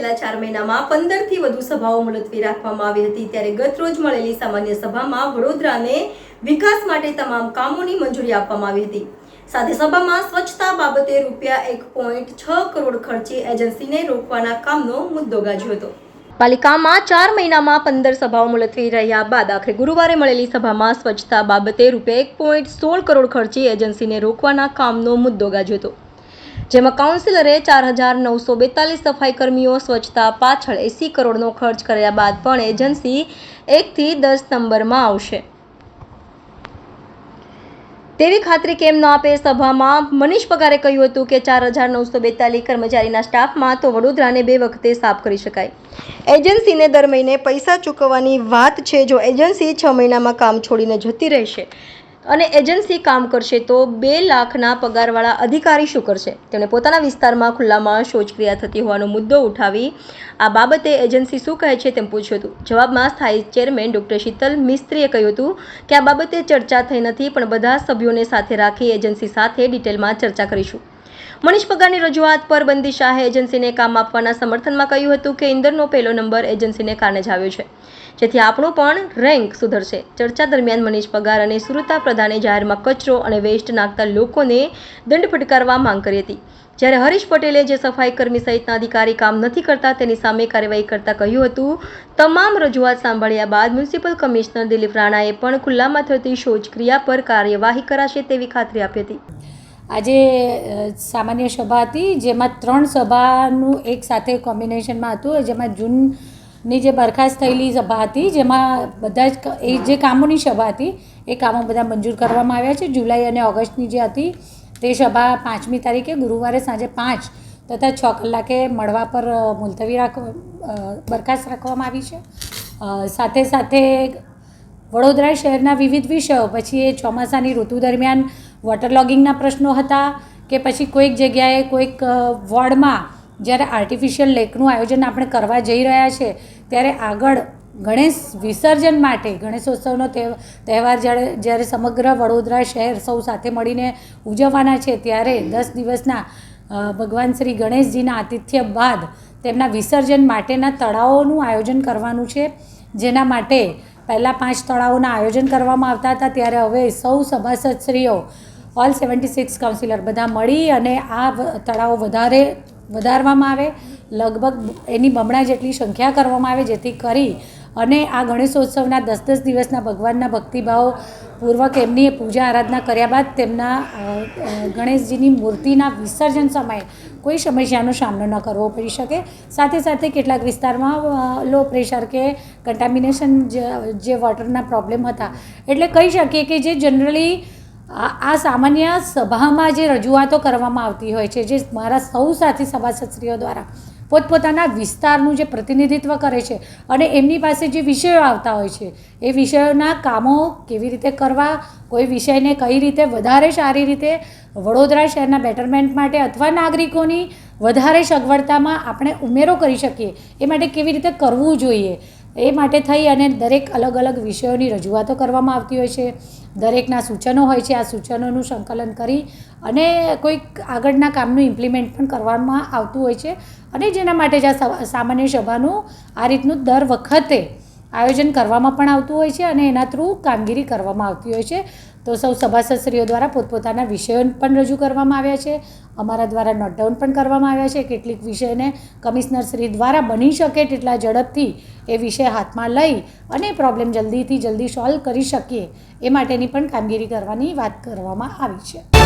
છેલ્લા 4 મહિનામાં 15 થી વધુ સભાઓ મુલતવી રાખવામાં આવી હતી। ત્યારે ગત રોજ મળેલી સામાન્ય સભામાં વડોદરાને વિકાસ માટે તમામ કામોની મંજૂરી આપવામાં આવી હતી। સાથે સભામાં સ્વચ્છતા બાબતે ₹1.6 કરોડ ખર્ચી એજન્સીને રોકવાના કામનો મુદ્દો ગાજ્યો હતો। પાલિકામાં 4 મહિનામાં 15 સભાઓ મુલતવી રહ્યા બાદ આખરે ગુરુવારે મળેલી સભામાં સ્વચ્છતા બાબતે ₹1.16 કરોડ ખર્ચી એજન્સીને રોકવાના કામનો મુદ્દો ગાજ્યો હતો, જેમાં કાઉન્સિલરે 4,942 સફાઈ કર્મીઓ સ્વચ્છતા પાછળ 80 કરોડનો ખર્ચ કર્યા બાદ પણ એજન્સી 1 થી 10 નંબરમાં આવશે તેવી ખાતરી કેમ ન આપે। સભામાં મનીષ પગારે કહ્યું હતું કે 4,942 કર્મચારીના સ્ટાફમાં તો વડોદરાને 2 વખતે સાફ કરી શકાય। એજન્સીને દર મહિને પૈસા ચૂકવવાની વાત છે। જો એજન્સી 6 મહિનામાં કામ છોડીને જતી રહેશે અને એજન્સી કામ કરશે તો 2 લાખના પગારવાળા અધિકારી શું કરશે? તેમણે પોતાના વિસ્તારમાં ખુલ્લામાં શૌચક્રિયા થતી હોવાનો મુદ્દો ઉઠાવી આ બાબતે એજન્સી શું કહે છે તેમ પૂછ્યું હતું। જવાબમાં સ્થાયી ચેરમેન ડોક્ટર શીતલ મિસ્ત્રીએ કહ્યું હતું કે આ બાબતે ચર્ચા થઈ નથી, પણ બધા સભ્યોને સાથે રાખી એજન્સી સાથે ડિટેલમાં ચર્ચા કરીશું। મનીષ પગારની રજૂઆત પર બંદી શાહે એજન્સીને કામ આપવાના સમર્થનમાં કહ્યું હતું કે ઇન્દરનો પહેલો નંબર એજન્સીને કારણે જ આવ્યો છે, જેથી આપણો પણ રેન્ક સુધરશે। ચર્ચા દરમિયાન મનીષ પગાર અને સુરતા પ્રધાને જાહેરમાં કચરો અને વેસ્ટ નાખતા લોકોને દંડ ફટકારવા માંગ કરી હતી, જ્યારે હરીશ પટેલે જે સફાઈ કર્મી સહિતના અધિકારી કામ નથી કરતા તેની સામે કાર્યવાહી કરતા કહ્યું હતું। તમામ રજૂઆત સાંભળ્યા બાદ મ્યુનિસિપલ કમિશનર દિલીપ રાણાએ પણ ખુલ્લામાં થતી શૌચક્રિયા પર કાર્યવાહી કરાશે તેવી ખાતરી આપી હતી। આજે સામાન્ય સભા હતી, જેમાં 3 સભાનું એક સાથે કોમ્બિનેશનમાં હતું, જેમાં જૂનની જે બરખાસ્ત થયેલી સભા હતી, જેમાં બધા જ એ જે કામોની સભા હતી એ કામો બધા મંજૂર કરવામાં આવ્યા છે। જુલાઈ અને ઓગસ્ટની જે હતી તે સભા 5મી તારીખે ગુરુવારે સાંજે 5 તથા 6 કલાકે મળવા પર મુલતવી બરખાસ્ત રાખવામાં આવી છે। સાથે સાથે વડોદરા શહેરના વિવિધ વિષયો, પછી એ ચોમાસાની ઋતુ દરમિયાન વોટર લોગિંગના પ્રશ્નો હતા કે પછી કોઈક જગ્યાએ કોઈક વોર્ડમાં જ્યારે આર્ટિફિશિયલ લેકનું આયોજન આપણે કરવા જઈ રહ્યા છે ત્યારે આગળ ગણેશ વિસર્જન માટે ગણેશોત્સવનો તહેવાર જ્યારે સમગ્ર વડોદરા શહેર સૌ સાથે મળીને ઉજવવાના છે, ત્યારે 10 દિવસના ભગવાન શ્રી ગણેશજીના આતિથ્ય બાદ તેમના વિસર્જન માટેના તળાવોનું આયોજન કરવાનું છે, જેના માટે પહેલાં 5 તળાવોના આયોજન કરવામાં આવતા હતા, ત્યારે હવે સૌ સભાસદશ્રીઓ ઓલ 76 કાઉન્સિલર બધા મળી અને આ તળાવો વધારવામાં આવે, લગભગ એની બમણા જેટલી સંખ્યા કરવામાં આવે, જેથી કરી અને આ ગણેશોત્સવના 10 દિવસના ભગવાનના ભક્તિભાવ પૂર્વક એમની પૂજા આરાધના કર્યા બાદ તેમના ગણેશજીની મૂર્તિના વિસર્જન સમયે કોઈ સમસ્યાનો સામનો ન કરવો પડી શકે। સાથે સાથે કેટલાક વિસ્તારમાં લો પ્રેશર કે કન્ટામિનેશન જે વોટરના પ્રોબ્લેમ હતા, એટલે કહી શકીએ કે જે જનરલી આ સામાન્ય સભામાં જે રજૂઆતો કરવામાં આવતી હોય છે, જે મારા સૌ સાથી સભાસદશ્રીઓ દ્વારા પોતપોતાના વિસ્તારનું જે પ્રતિનિધિત્વ કરે છે અને એમની પાસે જે વિષયો આવતા હોય છે એ વિષયોના કામો કેવી રીતે કરવા, કોઈ વિષયને કઈ રીતે વધારે સારી રીતે વડોદરા શહેરના બેટરમેન્ટ માટે અથવા નાગરિકોની વધારે સગવડતામાં આપણે ઉમેરો કરી શકીએ એ માટે કેવી રીતે કરવું જોઈએ, એ માટે થઈ અને દરેક અલગ અલગ વિષયોની રજૂઆતો કરવામાં આવતી હોય છે। દરેકના સૂચનો હોય છે, આ સૂચનોનું સંકલન કરી અને કોઈક આગળના કામનું ઇમ્પ્લિમેન્ટ પણ કરવામાં આવતું હોય છે, અને જેના માટે જ આ સામાન્ય સભાનું આ રીતનું દર વખતે આયોજન કરવામાં પણ આવતું હોય છે અને એના થ્રુ કામગીરી કરવામાં આવતી હોય છે। તો સૌ સભાસદશ્રીઓ દ્વારા પોતપોતાના વિષયો પણ રજૂ કરવામાં આવ્યા છે, અમારા દ્વારા નોટ ડાઉન પણ કરવામાં આવ્યા છે। કેટલીક વિષયને કમિશનરશ્રી દ્વારા બની શકે તેટલા ઝડપથી એ વિષય હાથમાં લઈ અને પ્રોબ્લેમ જલ્દી સોલ્વ કરી શકીએ એ માટેની પણ કામગીરી કરવાની વાત કરવામાં આવી છે।